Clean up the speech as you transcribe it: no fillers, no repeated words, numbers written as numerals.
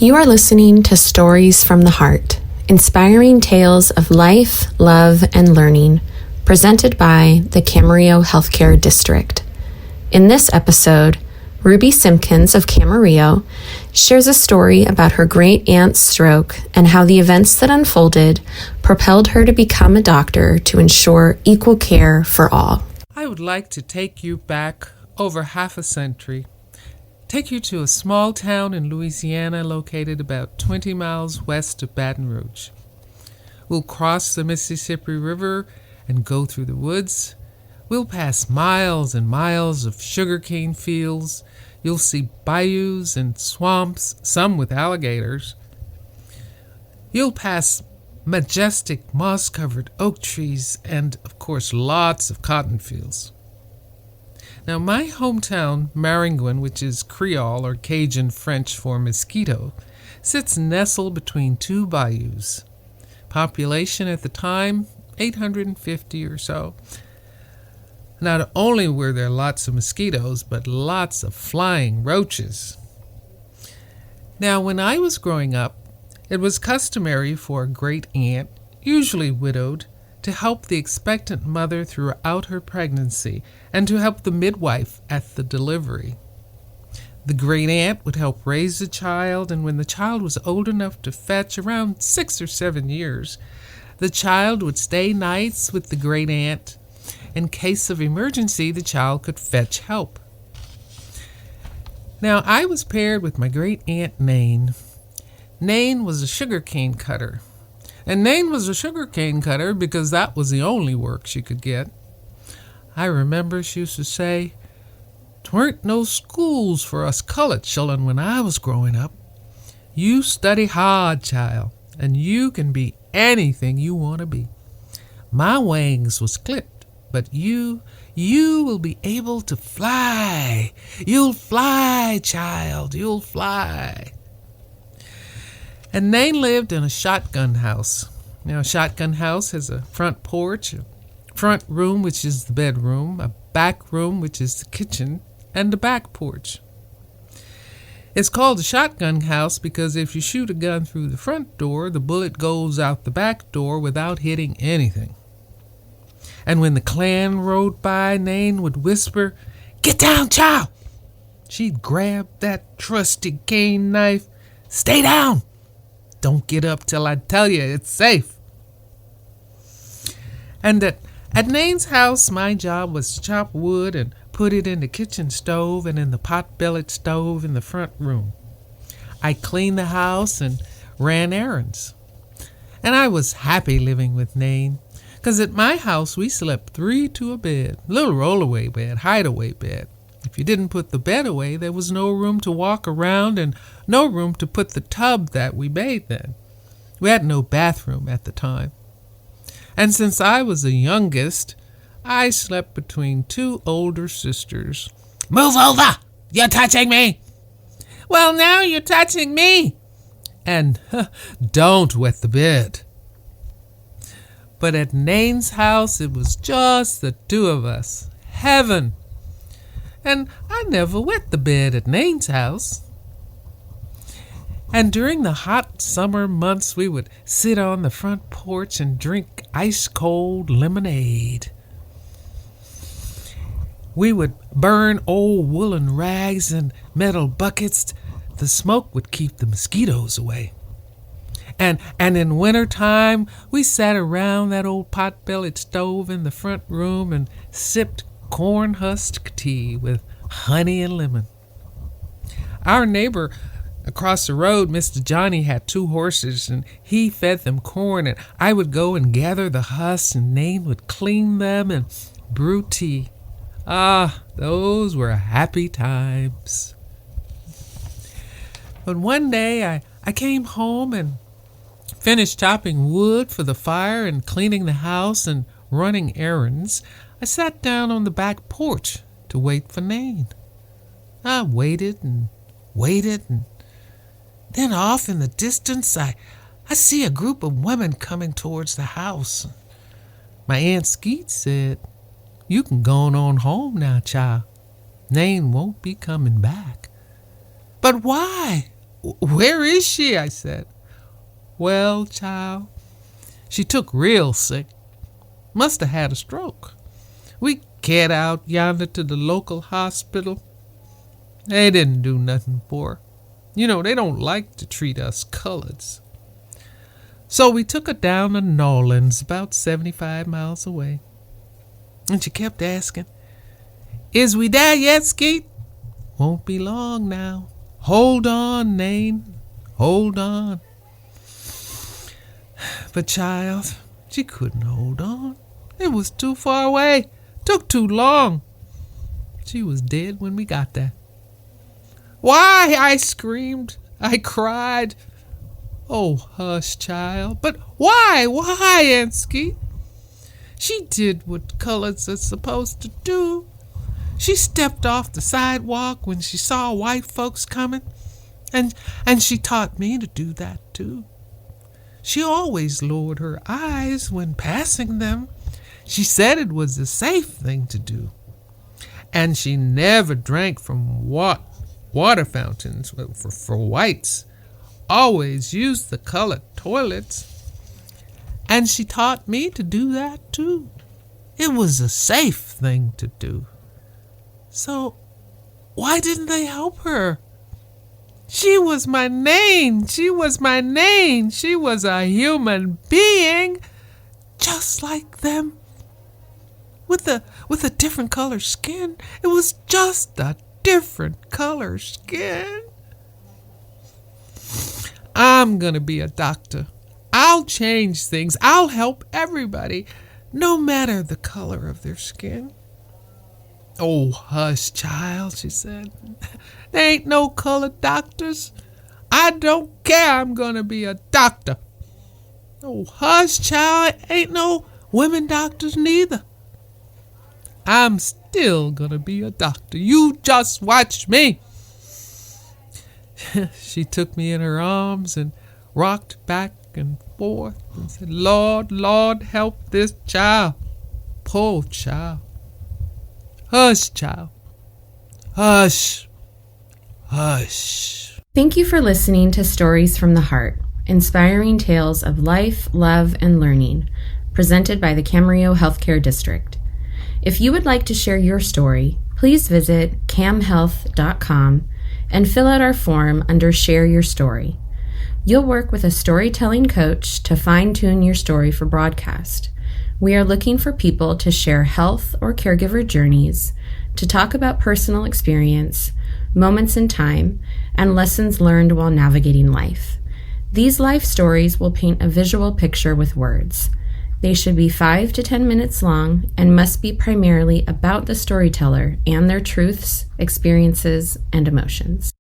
You are listening to Stories from the Heart, inspiring tales of life, love, and learning, presented by the Camarillo Healthcare District. In this episode, Ruby Simpkins of Camarillo shares a story about her great-aunt's stroke and how the events that unfolded propelled her to become a doctor to ensure equal care for all. I would like to take you back over half a century. Take you to a small town in Louisiana located about 20 miles west of Baton Rouge. We'll cross the Mississippi River and go through the woods. We'll pass miles and miles of sugarcane fields. You'll see bayous and swamps, some with alligators. You'll pass majestic moss-covered oak trees and, of course, lots of cotton fields. Now, my hometown, Maringouin, which is Creole or Cajun French for mosquito, sits nestled between two bayous. Population at the time, 850 or so. Not only were there lots of mosquitoes, but lots of flying roaches. Now, when I was growing up, it was customary for a great aunt, usually widowed, to help the expectant mother throughout her pregnancy and to help the midwife at the delivery. The great aunt would help raise the child, and when the child was old enough to fetch, around 6 or 7 years, the child would stay nights with the great aunt. In case of emergency, the child could fetch help. Now, I was paired with my great aunt Nain. Nain was a sugarcane cutter. And Nain was a sugarcane cutter because that was the only work she could get. I remember she used to say, "'Tweren't no schools for us colored children when I was growing up. You study hard, child, and you can be anything you want to be. My wings was clipped, but you will be able to fly. You'll fly, child, you'll fly." And Nain lived in a shotgun house. Now, a shotgun house has a front porch, a front room, which is the bedroom, a back room, which is the kitchen, and a back porch. It's called a shotgun house because if you shoot a gun through the front door, the bullet goes out the back door without hitting anything. And when the Klan rode by, Nain would whisper, "Get down, child!" She'd grab that trusty cane knife. "Stay down! Don't get up till I tell you it's safe." And at Nain's house, my job was to chop wood and put it in the kitchen stove and in the pot-bellied stove in the front room. I cleaned the house and ran errands. And I was happy living with Nain, because at my house we slept 3 to a bed, little rollaway bed, hideaway bed. If you didn't put the bed away, there was no room to walk around and no room to put the tub that we bathed in. We had no bathroom at the time. And since I was the youngest, I slept between 2 older sisters. "Move over! You're touching me!" "Well, now you're touching me!" And "Don't wet the bed." But at Nain's house, it was just the 2 of us. Heaven! And I never wet the bed at Nain's house. And during the hot summer months, we would sit on the front porch and drink ice-cold lemonade. We would burn old woolen rags in metal buckets. The smoke would keep the mosquitoes away. And in wintertime, we sat around that old pot-bellied stove in the front room and sipped corn husk tea with honey and lemon. Our neighbor across the road, Mr. Johnny, had 2 horses, and he fed them corn, and I would go and gather the husks, and Nain would clean them and brew tea. Ah, those were happy times. But one day I came home and finished chopping wood for the fire and cleaning the house and running errands. I sat down on the back porch to wait for Nain. I waited, and then off in the distance I see a group of women coming towards the house. My Aunt Skeet said, "You can go on home now, child. Nain won't be coming back." "But why?" Where is she? I said. Well, child, she took real sick. Must have had a stroke. We get out yonder to the local hospital. They didn't do nothing for her. You know, they don't like to treat us coloreds. So we took her down to Nolens, about 75 miles away. And she kept asking, "Is we there yet, Skeet?" "Won't be long now. Hold on, Nain. Hold on." But child, she couldn't hold on. It was too far away. Took too long. She was dead when we got there. "Why?" I screamed. I cried. "Oh, hush, child. But why? Why, Aunt Skeet?" "She did what coloreds are supposed to do. She stepped off the sidewalk when she saw white folks coming, and she taught me to do that too. She always lowered her eyes when passing them. She said it was the safe thing to do. And she never drank from water fountains for whites. Always used the colored toilets. And she taught me to do that too. It was a safe thing to do. So why didn't they help her? She was my Nain. She was my Nain. She was a human being, just like them. With a different color skin. It was just a different color skin. I'm gonna be a doctor. I'll change things. I'll help everybody, no matter the color of their skin. "Oh, hush, child," she said. "There ain't no colored doctors. I don't care. I'm gonna be a doctor." "Oh, hush, child. Ain't no women doctors neither." "I'm still gonna be a doctor. You just watch me." She took me in her arms and rocked back and forth and said, "Lord, Lord, help this child. Poor child. Hush, child. Hush. Hush." Thank you for listening to Stories from the Heart, inspiring tales of life, love, and learning, presented by the Camarillo Healthcare District. If you would like to share your story, please visit camhealth.com and fill out our form under Share Your Story. You'll work with a storytelling coach to fine-tune your story for broadcast. We are looking for people to share health or caregiver journeys, to talk about personal experience, moments in time, and lessons learned while navigating life. These life stories will paint a visual picture with words. They should be 5 to 10 minutes long and must be primarily about the storyteller and their truths, experiences, and emotions.